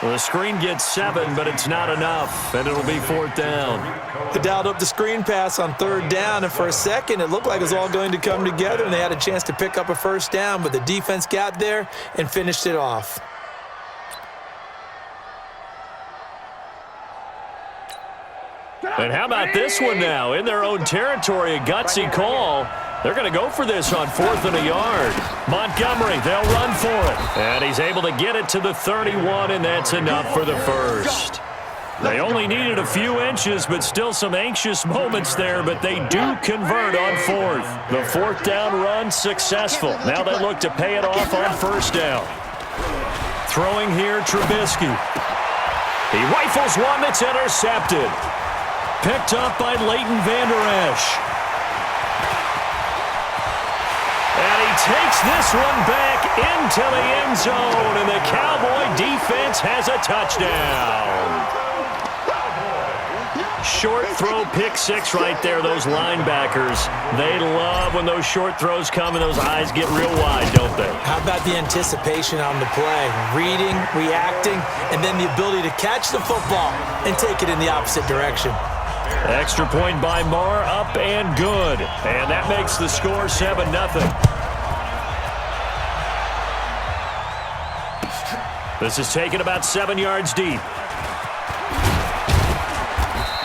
Well, the screen gets 7, but it's not enough, and it'll be 4th down. They dialed up the screen pass on 3rd down, and for a second it looked like it was all going to come together, and they had a chance to pick up a 1st down, but the defense got there and finished it off. And how about this one now? In their own territory, a gutsy call. They're going to go for this on 4th and a yard. Montgomery, they'll run for it. And he's able to get it to the 31, and that's enough for the first. They only needed a few inches, but still some anxious moments there, but they do convert on 4th. The 4th down run successful. Now they look to pay it off on 1st down. Throwing here, Trubisky. He rifles one that's intercepted. Picked up by Leighton Vander Esch. And he takes this one back into the end zone, and the Cowboy defense has a touchdown. Short throw, pick 6 right there, those linebackers. They love when those short throws come and those eyes get real wide, don't they? How about the anticipation on the play? Reading, reacting, and then the ability to catch the football and take it in the opposite direction. Extra point by Marr, up and good. And that makes the score 7-0. This is taken about 7 yards deep.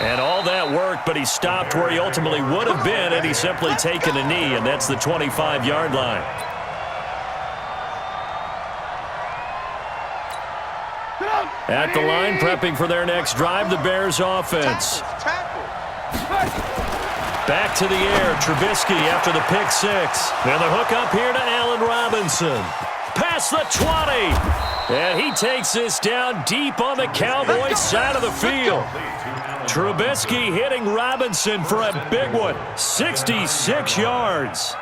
And all that work, but he stopped where he ultimately would have been had he simply taken a knee, and that's the 25-yard line. At the line, prepping for their next drive, the Bears offense. Back to the air, Trubisky after the pick 6. And the hook up here to Allen Robinson. Past the 20. And he takes this down deep on the Cowboys side of the field. Trubisky hitting Robinson for a big one. 66 yards.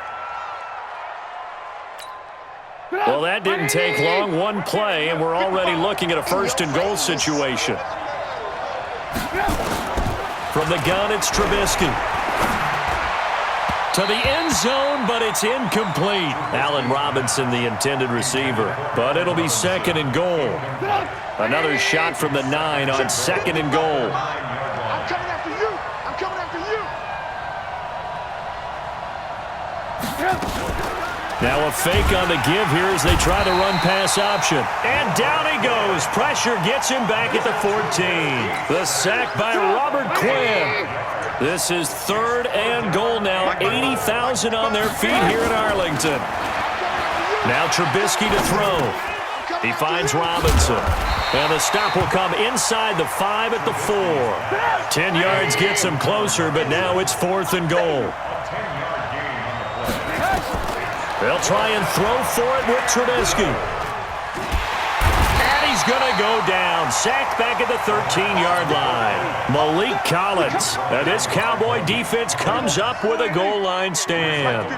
Well, that didn't take long. One play, and we're already looking at a 1st and goal situation. From the gun, it's Trubisky. To the end zone, but it's incomplete. Allen Robinson, the intended receiver. But it'll be 2nd and goal. Another shot from the 9 on 2nd and goal. I'm coming after you. I'm coming after you. Now a fake on the give here as they try the run-pass option. And down he goes. Pressure gets him back at the 14. The sack by Robert Quinn. This is 3rd and goal now. 80,000 on their feet here in Arlington. Now Trubisky to throw. He finds Robinson. And the stop will come inside the 5 at the 4. 10 yards gets him closer, but now it's 4th and goal. They'll try and throw for it with Trubisky. And he's going to go down. Sacked back at the 13-yard line. Malik Collins. And this Cowboy defense comes up with a goal line stand.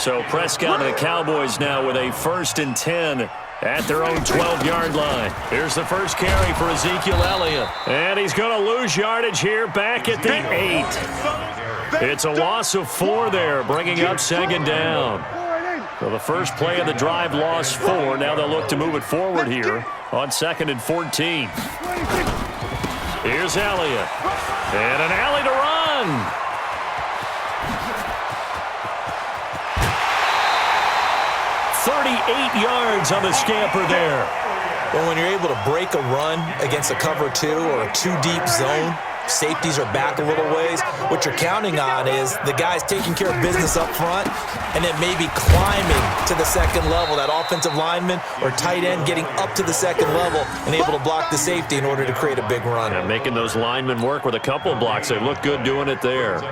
So Prescott and the Cowboys now with a 1st and 10 at their own 12-yard line. Here's the first carry for Ezekiel Elliott. And he's going to lose yardage here back at the 8. It's a loss of 4 there, bringing up 2nd down. So the first play of the drive lost 4. Now they'll look to move it forward here on 2nd and 14. Here's Elliott. And an alley to run. "38 yards on the scamper there. Well, when you're able to break a run against a cover 2 or a 2-deep zone, safeties are back a little ways. What you're counting on is the guys taking care of business up front and then maybe climbing to the 2nd level, that offensive lineman or tight end getting up to the 2nd level and able to block the safety in order to create a big run. And making those linemen work with a couple of blocks. They look good doing it there.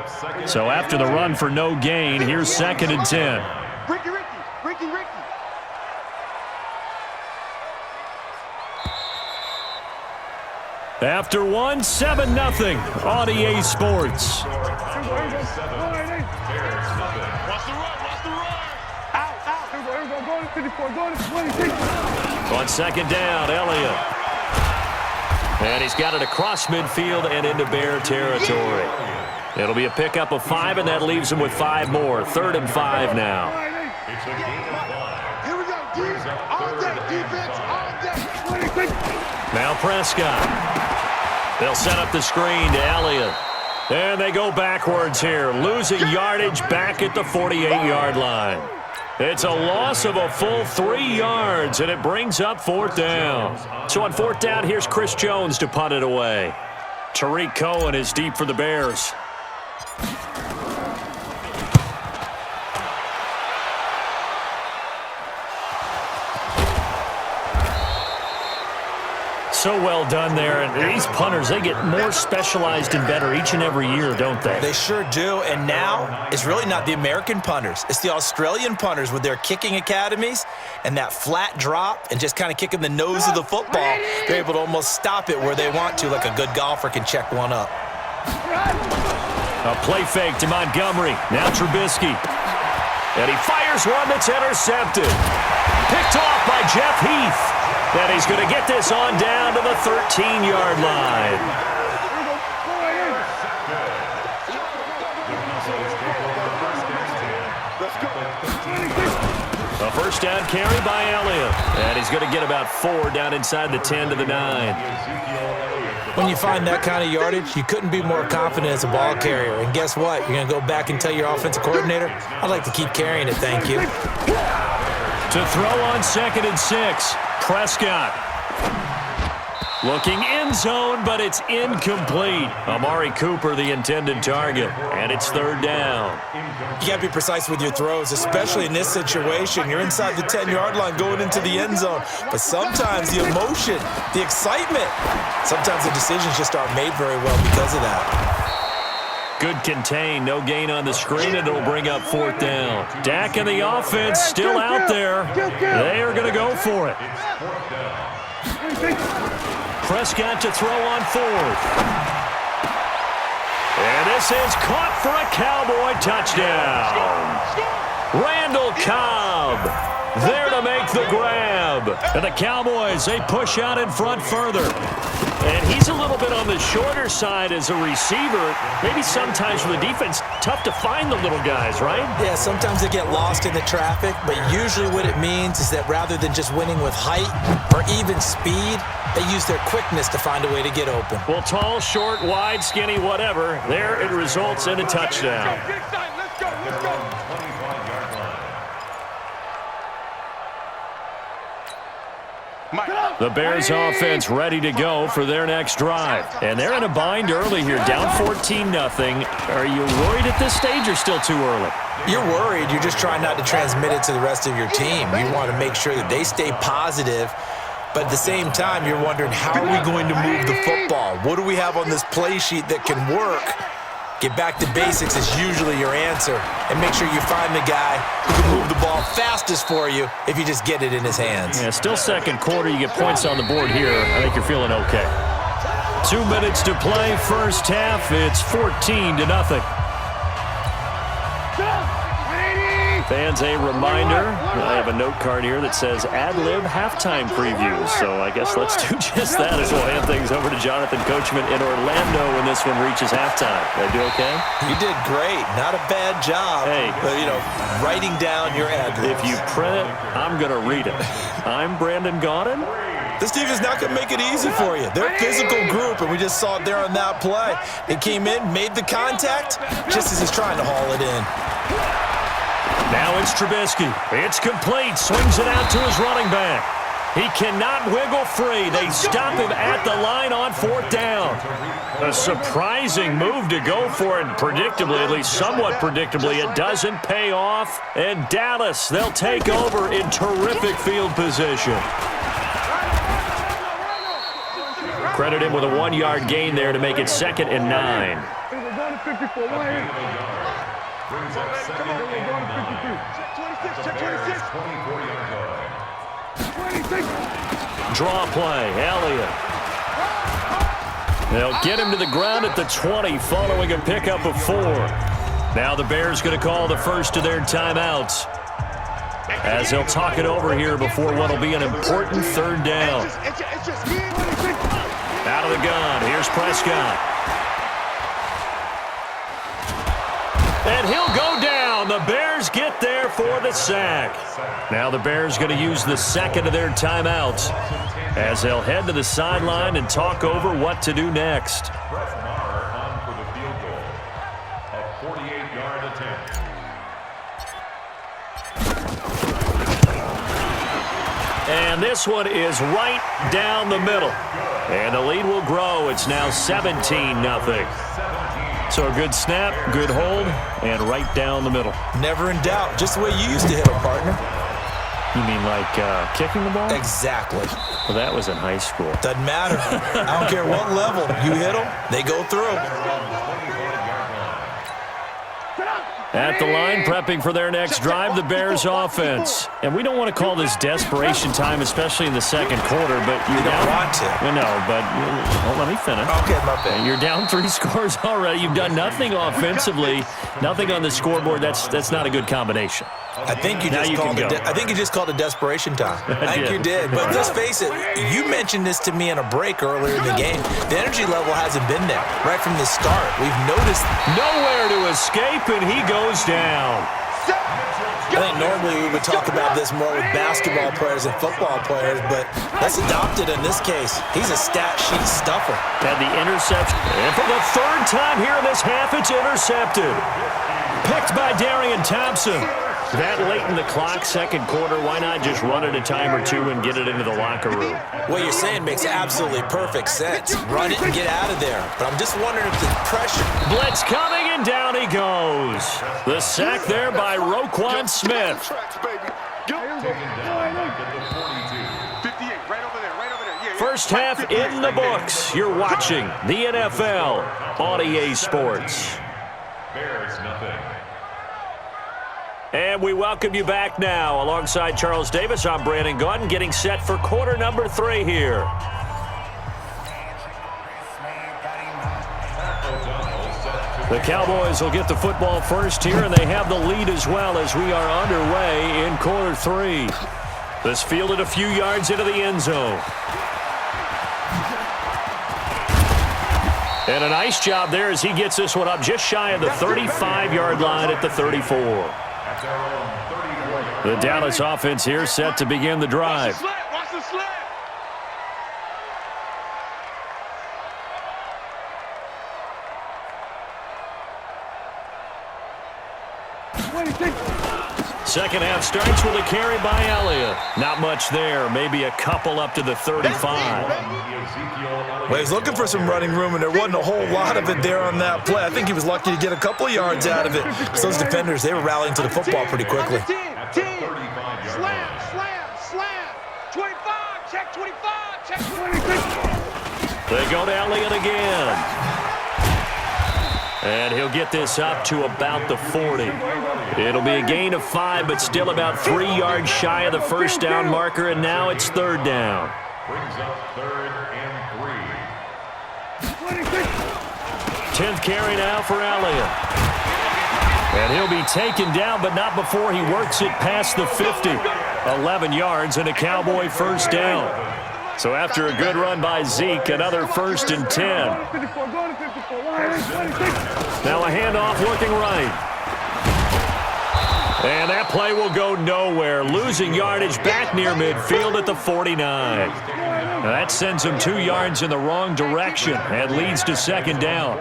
So after the run for no gain, here's 2nd and 10. Ricky. After 1, 7-0 on EA Sports. Watch the run. On 2nd down, Elliott. And he's got it across midfield and into Bear territory. It'll be a pickup of 5, and that leaves him with 5 more. 3rd and 5 now. Here we go, defense, all day, defense, all day. Now Prescott. They'll set up the screen to Elliott. And they go backwards here, losing yardage back at the 48-yard line. It's a loss of a full 3 yards, and it brings up 4th down. So on 4th down, here's Chris Jones to punt it away. Tariq Cohen is deep for the Bears. So well done there. And these punters, they get more specialized and better each and every year, don't they? They sure do. And now it's really not the American punters. It's the Australian punters with their kicking academies and that flat drop and just kind of kicking the nose of the football. They're able to almost stop it where they want to, like a good golfer can check one up. A play fake to Montgomery. Now Trubisky. And he fires one that's intercepted. Picked off by Jeff Heath. And he's going to get this on down to the 13-yard line. A first down carry by Elliott. And he's going to get about 4 down inside the 10 to the 9. When you find that kind of yardage, you couldn't be more confident as a ball carrier. And guess what? You're going to go back and tell your offensive coordinator, I'd like to keep carrying it, thank you. To throw on 2nd and 6. Prescott. Looking end zone, but it's incomplete. Amari Cooper, the intended target, and it's 3rd down. You got to be precise with your throws, especially in this situation. You're inside the 10-yard line going into the end zone, but sometimes the emotion, the excitement, sometimes the decisions just aren't made very well because of that. Good contain, no gain on the screen, and it'll bring up 4th down. Dak and the offense still out there. They are going to go for it. Prescott to throw on 4th. And this is caught for a Cowboy touchdown. Randall Cobb there to make the grab. And the Cowboys, they push out in front further. And he's a little bit on the shorter side as a receiver. Maybe sometimes for the defense, tough to find the little guys, right? Yeah, sometimes they get lost in the traffic, but usually what it means is that rather than just winning with height or even speed, they use their quickness to find a way to get open. Well, tall, short, wide, skinny, whatever, there it results in a touchdown. Let's go. The Bears offense ready to go for their next drive. And they're in a bind early here, down 14-0. Are you worried at this stage or still too early? You're worried. You're just trying not to transmit it to the rest of your team. You want to make sure that they stay positive. But at the same time, you're wondering, how are we going to move the football? What do we have on this play sheet that can work? Get back to basics is usually your answer. And make sure you find the guy who can move the ball fastest for you if you just get it in his hands. Yeah, still 2nd quarter. You get points on the board here. I think you're feeling okay. 2 minutes to play, first half. It's 14-0. Fans, a reminder, I have a note card here that says ad-lib halftime previews. So I guess let's do just that as we'll hand things over to Jonathan Coachman in Orlando when this one reaches halftime. Did I do okay? You did great. Not a bad job. Hey. But, writing down your ad-libs. If you print it, I'm going to read it. I'm Brandon Gaudin. This team is not going to make it easy for you. They're a physical group, and we just saw it there on that play. They came in, made the contact, just as he's trying to haul it in. Now it's Trubisky. It's complete. Swings it out to his running back. He cannot wiggle free. They stop him at the line on 4th down. A surprising move to go for it. Predictably, at least somewhat predictably, it doesn't pay off. And Dallas, they'll take over in terrific field position. Credit him with a 1-yard gain there to make it 2nd and 9. Draw play, Elliott. They'll get him to the ground at the 20 following a pickup of 4. Now the Bears going to call the first of their timeouts as they'll talk it over here before what will be an important 3rd down. Out of the gun, here's Prescott. And he'll go down. The Bears get there for the sack. Now the Bears going to use the 2nd of their timeouts as they'll head to the sideline and talk over what to do next. On for the field goal. A 48-yard attempt. And this one is right down the middle. And the lead will grow. It's now 17-0. So a good snap, good hold, and right down the middle. Never in doubt. Just the way you used to hit them, partner. You mean like kicking the ball? Exactly. Well, that was in high school. Doesn't matter. I don't care what level. You hit them, they go through. At the line, prepping for their next drive, the Bears offense. And we don't want to call this desperation time, especially in the second quarter, but you're You don't down. want to. No, but let me finish. Okay, my bad. You're down 3 scores already. You've done nothing offensively, nothing on the scoreboard. That's not a good combination. I think you Now just you called can it. go. I think you just called it desperation time. I think did. you did. But let's face it. You mentioned this to me in a break earlier in the game. The energy level hasn't been there right from the start. We've noticed. Nowhere to escape, and he goes down. I think normally we would talk about this more with basketball players and football players, but that's adopted in this case. He's a stat sheet stuffer. Had the interception. And for the third time here in this half, it's intercepted. Picked by Darian Thompson. That late in the clock, second quarter, why not just run it a time or two and get it into the locker room? What you're saying makes absolutely perfect sense. Run it and get out of there. But I'm just wondering if the pressure. Blitz coming, and down he goes. The sack there by Roquan Smith. First half in the books. You're watching the NFL on EA Sports. Bears nothing. And we welcome you back now. Alongside Charles Davis, I'm Brandon Gaudin, getting set for quarter number 3 here. The Cowboys will get the football first here, and they have the lead as well as we are underway in quarter 3. This fielded a few yards into the end zone. And a nice job there as he gets this one up just shy of the 35-yard line at the 34. The Dallas offense here set to begin the drive. Watch the slant. Second half starts with a carry by Elliott. Not much there, maybe a couple up to the 35. Well, he's looking for some running room, and there wasn't a whole lot of it there on that play. I think he was lucky to get a couple of yards out of it. So those defenders, they were rallying to the football pretty quickly. 10, slam. 25, check 25, check 26. They go to Elliott again. And he'll get this up to about the 40. It'll be a gain of 5, but still about 3 yards shy of the first down marker, and now it's third down. Brings up 3rd and 3. 10th carry now for Elliott. And he'll be taken down, but not before he works it past the 50. 11 yards and a Cowboy first down. So after a good run by Zeke, another 1st and 10. Now a handoff looking right. And that play will go nowhere. Losing yardage back near midfield at the 49. Now that sends him 2 yards in the wrong direction and leads to second down.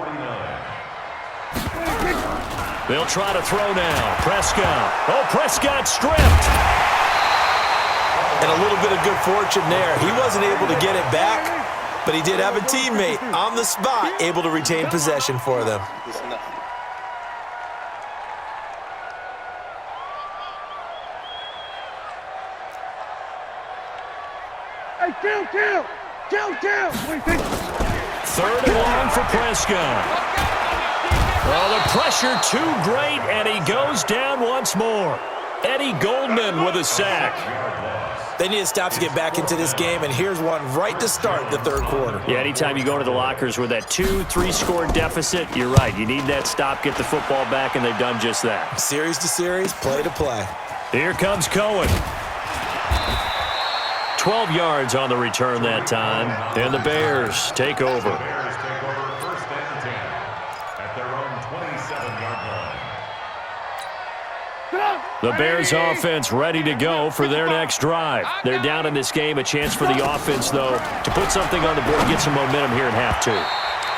They'll try to throw now. Prescott. Oh, Prescott stripped. And a little bit of good fortune there. He wasn't able to get it back, but he did have a teammate on the spot able to retain possession for them. Hey, count. Third and long for Prescott. Oh, the pressure too great, and he goes down once more. Eddie Goldman with a sack. They need to stop to get back into this game, and here's one right to start the third quarter. Yeah, anytime you go to the lockers with that 2-3 score deficit, you're right. You need that stop, get the football back, and they've done just that. Series to series, play to play. Here comes Cohen. 12 yards on the return that time, and the Bears take over. Bears take over 1st and 10 at their own 27-yard line. The Bears offense ready to go for their next drive. They're down in this game. A chance for the offense, though, to put something on the board, get some momentum here in half two.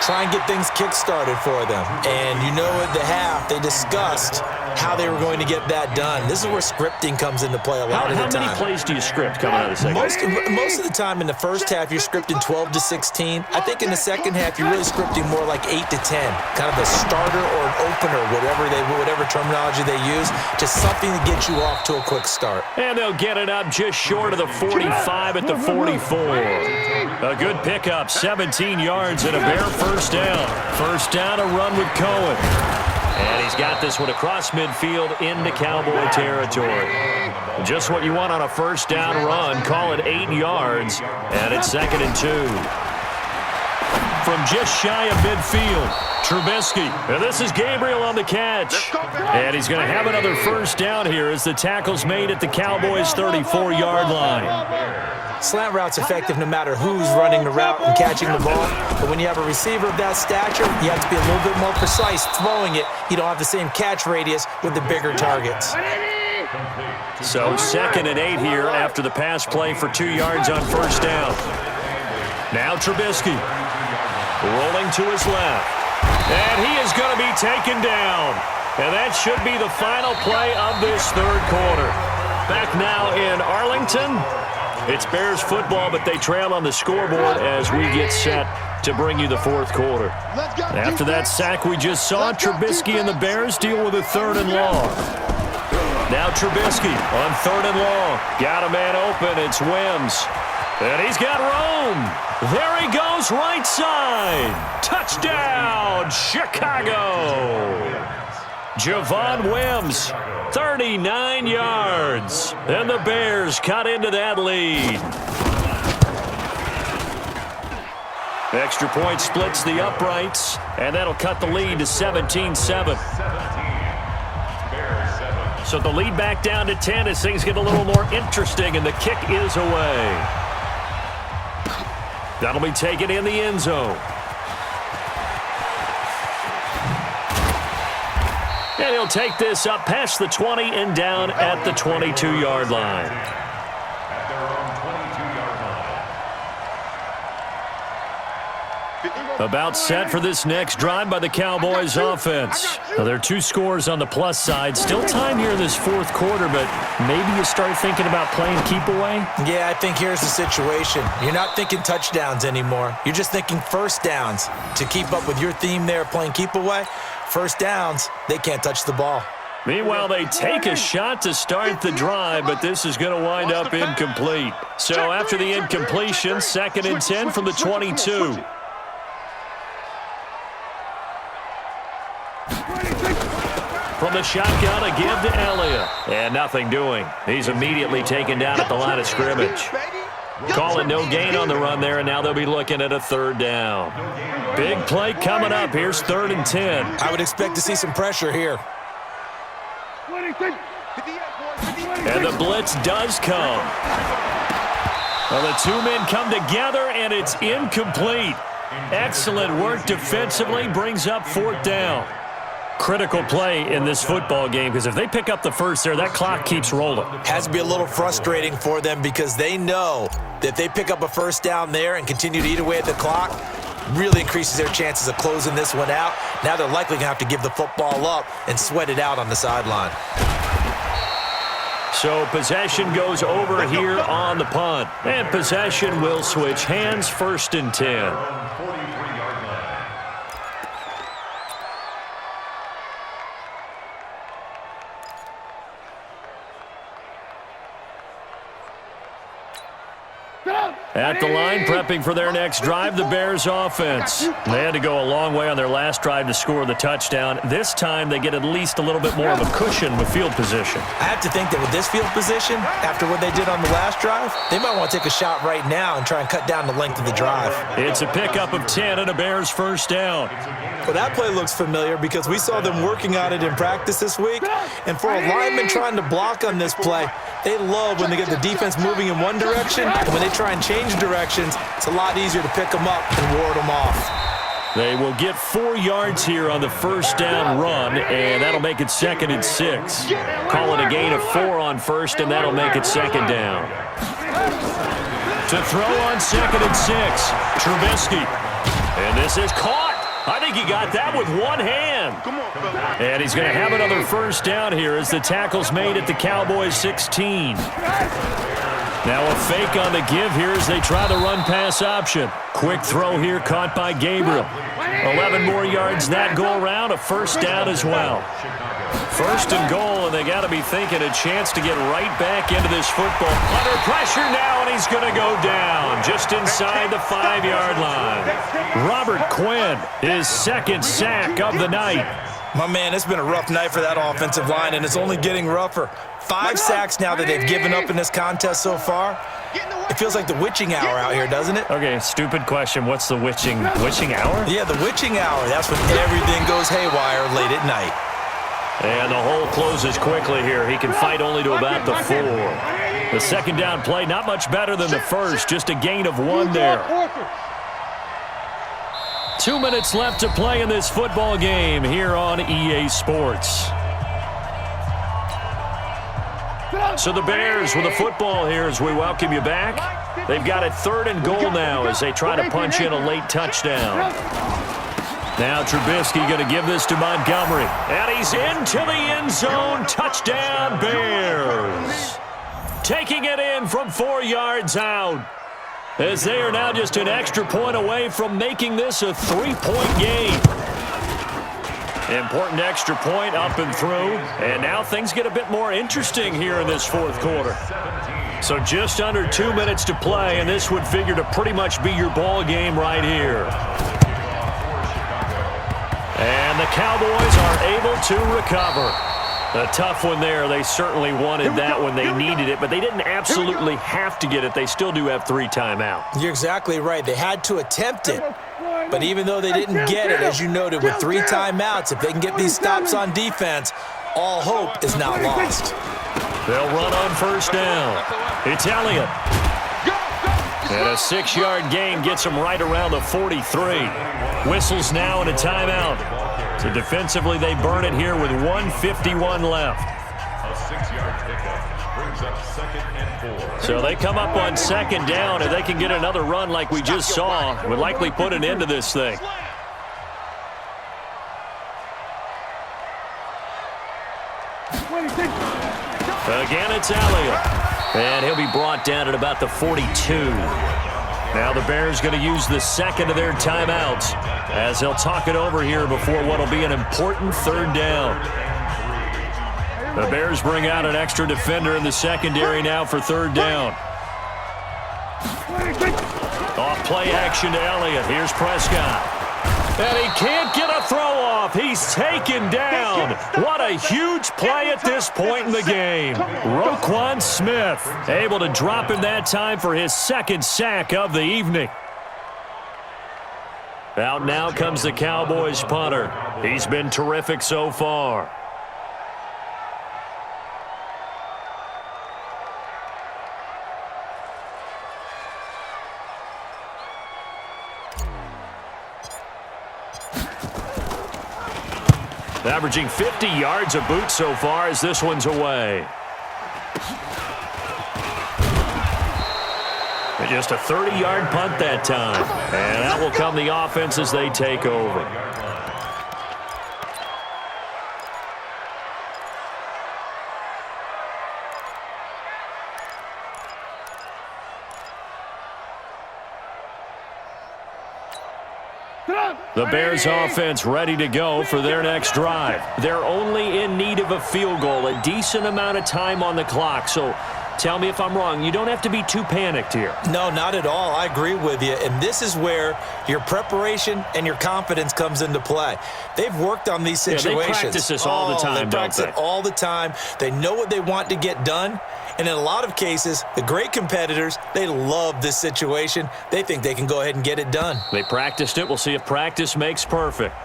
Try and get things kick-started for them. And you know at the half, they discussed how they were going to get that done. This is where scripting comes into play a lot of the time. How many plays do you script coming out of the second half? Most of the time in the first half, you're scripting 12 to 16. I think in the second half, you're really scripting more like 8 to 10. Kind of a starter or an opener, whatever terminology they use. Just something to get you off to a quick start. And they'll get it up just short of the 45 at the 44. A good pickup, 17 yards and a Bear first down. First down, a run with Cohen. And he's got this one across midfield into Cowboy territory. Just what you want on a first down run. Call it 8 yards, and it's 2nd and 2. From just shy of midfield, Trubisky. And this is Gabriel on the catch. And he's going to have another first down here as the tackle's made at the Cowboys' 34-yard line. Slant route's effective no matter who's running the route and catching the ball. But when you have a receiver of that stature, you have to be a little bit more precise throwing it. You don't have the same catch radius with the bigger targets. So 2nd and 8 here after the pass play for 2 yards on first down. Now Trubisky rolling to his left. And he is going to be taken down. And that should be the final play of this third quarter. Back now in Arlington. It's Bears football, but they trail on the scoreboard as we get set to bring you the fourth quarter. After that sack we just saw, Trubisky and the Bears deal with a 3rd and long. Now Trubisky on 3rd and long. Got a man open. It's Wims. And he's got Rome. There he goes, right side. Touchdown, Chicago. Javon Wims, 39 yards. And the Bears cut into that lead. Extra point splits the uprights, and that'll cut the lead to 17-7. So the lead back down to 10 as things get a little more interesting, and the kick is away. That'll be taken in the end zone. And he'll take this up past the 20 and down at the 22-yard line. About set for this next drive by the Cowboys offense. Now, there are 2 scores on the plus side. Still time here in this fourth quarter, but maybe you start thinking about playing keep away? Yeah, I think here's the situation. You're not thinking touchdowns anymore. You're just thinking first downs. To keep up with your theme there, playing keep away, first downs, they can't touch the ball. Meanwhile, they take a shot to start the drive, but this is going to wind up incomplete. So after the incompletion, 2nd and 10 from the 22. From the shotgun, a give to Elliott. And nothing doing. He's immediately taken down at the line of scrimmage. Call it no gain on the run there, and now they'll be looking at a 3rd down. Big play coming up. Here's 3rd and 10. I would expect to see some pressure here. And the blitz does come. Well, the 2 men come together, and it's incomplete. Excellent work defensively. Brings up 4th down. Critical play in this football game, because if they pick up the first there, that clock keeps rolling. Has to be a little frustrating for them because they know that if they pick up a first down there and continue to eat away at the clock, really increases their chances of closing this one out. Now they're likely going to have to give the football up and sweat it out on the sideline. So possession goes over here on the punt. And possession will switch hands, 1st and 10. At the line, prepping for their next drive, the Bears offense. They had to go a long way on their last drive to score the touchdown. This time, they get at least a little bit more of a cushion with field position. I have to think that with this field position, after what they did on the last drive, they might want to take a shot right now and try and cut down the length of the drive. It's a pickup of 10 and a Bears first down. Well, that play looks familiar because we saw them working on it in practice this week. And for a lineman trying to block on this play, they love when they get the defense moving in one direction, and when they try and change directions, it's a lot easier to pick them up and ward them off. They will get 4 yards here on the first down run, and that'll make it 2nd and 6. Call it a gain of 4 on first, and that'll make it 2nd down. To throw on 2nd and 6, Trubisky. And this is caught. I think he got that with one hand. And he's going to have another first down here as the tackle's made at the Cowboys 16. Now a fake on the give here as they try the run-pass option. Quick throw here caught by Gabriel. 11 more yards that go around, a first down as well. First and goal, and they got to be thinking a chance to get right back into this football. Under pressure now, and he's going to go down just inside the 5-yard line. Robert Quinn, his 2nd sack of the night. My man, it's been a rough night for that offensive line, and it's only getting rougher. 5 sacks now that they've given up in this contest so far. It feels like the witching hour out here, doesn't it? Okay, stupid question. What's the witching hour? Yeah, the witching hour. That's when everything goes haywire late at night. And the hole closes quickly here. He can fight only to about the 4. The second down play, not much better than the first. Just a gain of 1 there. 2 minutes left to play in this football game here on EA Sports. So the Bears with the football here as we welcome you back. They've got it 3rd and goal now as they try to punch in a late touchdown. Now Trubisky going to give this to Montgomery. And he's into the end zone. Touchdown, Bears. Taking it in from 4 yards out. As they are now just an extra point away from making this a 3-point game. Important extra point up and through. And now things get a bit more interesting here in this 4th quarter. So just under 2 minutes to play, and this would figure to pretty much be your ball game right here. And the Cowboys are able to recover. A tough one there. They certainly wanted that when they needed it, but they didn't absolutely have to get it. They still do have 3 timeouts. You're exactly right. They had to attempt it. But even though they didn't get it, as you noted, with 3 timeouts, if they can get these stops on defense, all hope is not lost. They'll run on first down. It's Elliott. And a 6-yard gain gets them right around the 43. Whistles now and a timeout. So defensively, they burn it here with 1:51 left. A 6-yard pickup brings up 2nd and 4. So they come up on 2nd down, and they can get another run like we just saw. Would likely put an end to this thing. Again, it's Elliott. And he'll be brought down at about the 42. Now the Bears going to use the 2nd of their timeouts as they'll talk it over here before what will be an important 3rd down. The Bears bring out an extra defender in the secondary now for 3rd down. Off play action to Elliott. Here's Prescott. And he can't get a throw off. He's taken down. What a huge play at this point in the game. Roquan Smith able to drop him that time for his 2nd sack of the evening. Out now comes the Cowboys punter. He's been terrific so far. Averaging 50 yards a boot so far as this one's away. And just a 30-yard punt that time. And that will come the offense as they take over. The Bears offense ready to go for their next drive. They're only in need of a field goal, a decent amount of time on the clock. So tell me if I'm wrong. You don't have to be too panicked here. No, not at all. I agree with you. And this is where your preparation and your confidence comes into play. They've worked on these situations. Yeah, they practice this all the time, they practice it all the time. They know what they want to get done. And in a lot of cases, the great competitors, they love this situation. They think they can go ahead and get it done. They practiced it. We'll see if practice makes perfect.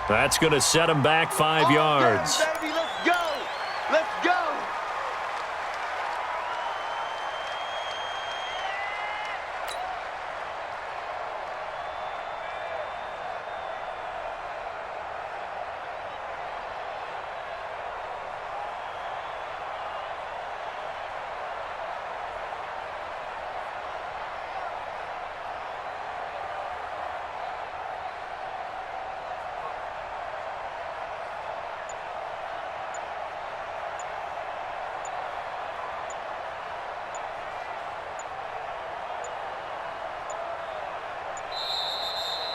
That's going to set them back 5 yards. Baby, let's go. Let's go.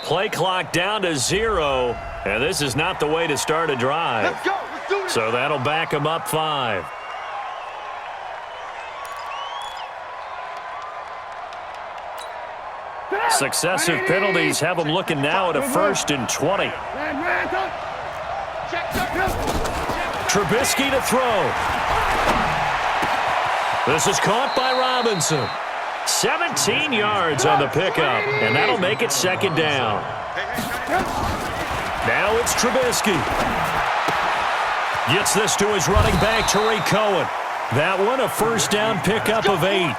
Play clock down to 0, and this is not the way to start a drive. Let's go. Let's do this. So that'll back them up 5. Successive penalties have them looking now at a 1st and 20. Trubisky to throw. This is caught by Robinson. 17 yards on the pickup, and that'll make it 2nd down. Now it's Trubisky. Gets this to his running back, Tariq Cohen. That one, a 1st down pickup of 8.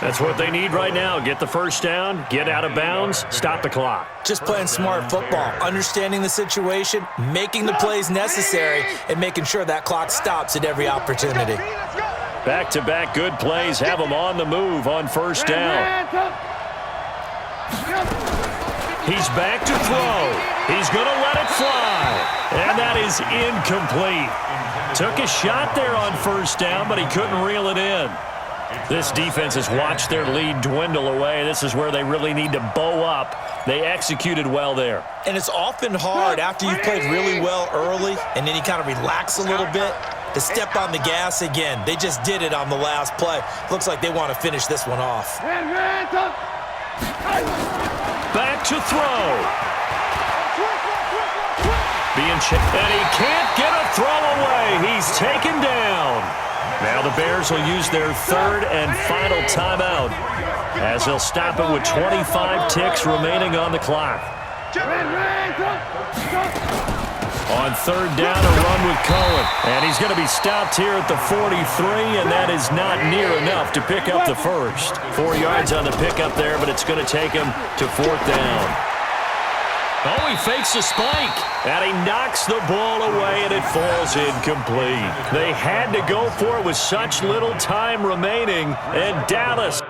That's what they need right now. Get the 1st down, get out of bounds, stop the clock. Just playing smart football, understanding the situation, making the plays necessary, and making sure that clock stops at every opportunity. Back-to-back good plays have them on the move on 1st down. He's back to throw. He's going to let it fly. And that is incomplete. Took a shot there on 1st down, but he couldn't reel it in. This defense has watched their lead dwindle away. This is where they really need to bow up. They executed well there. And it's often hard after you've played really well early and then you kind of relax a little bit to step on the gas again. They just did it on the last play. Looks like they want to finish this one off. Back to throw. Being checked, and he can't get a throw away. He's taken down. Now the Bears will use their 3rd and final timeout as they'll stop it with 25 ticks remaining on the clock. On 3rd down, a run with Cohen. And he's going to be stopped here at the 43, and that is not near enough to pick up the 1st. 4 yards on the pickup there, but it's going to take him to 4th down. Oh, he fakes a spike, and he knocks the ball away, and it falls incomplete. They had to go for it with such little time remaining, and Dallas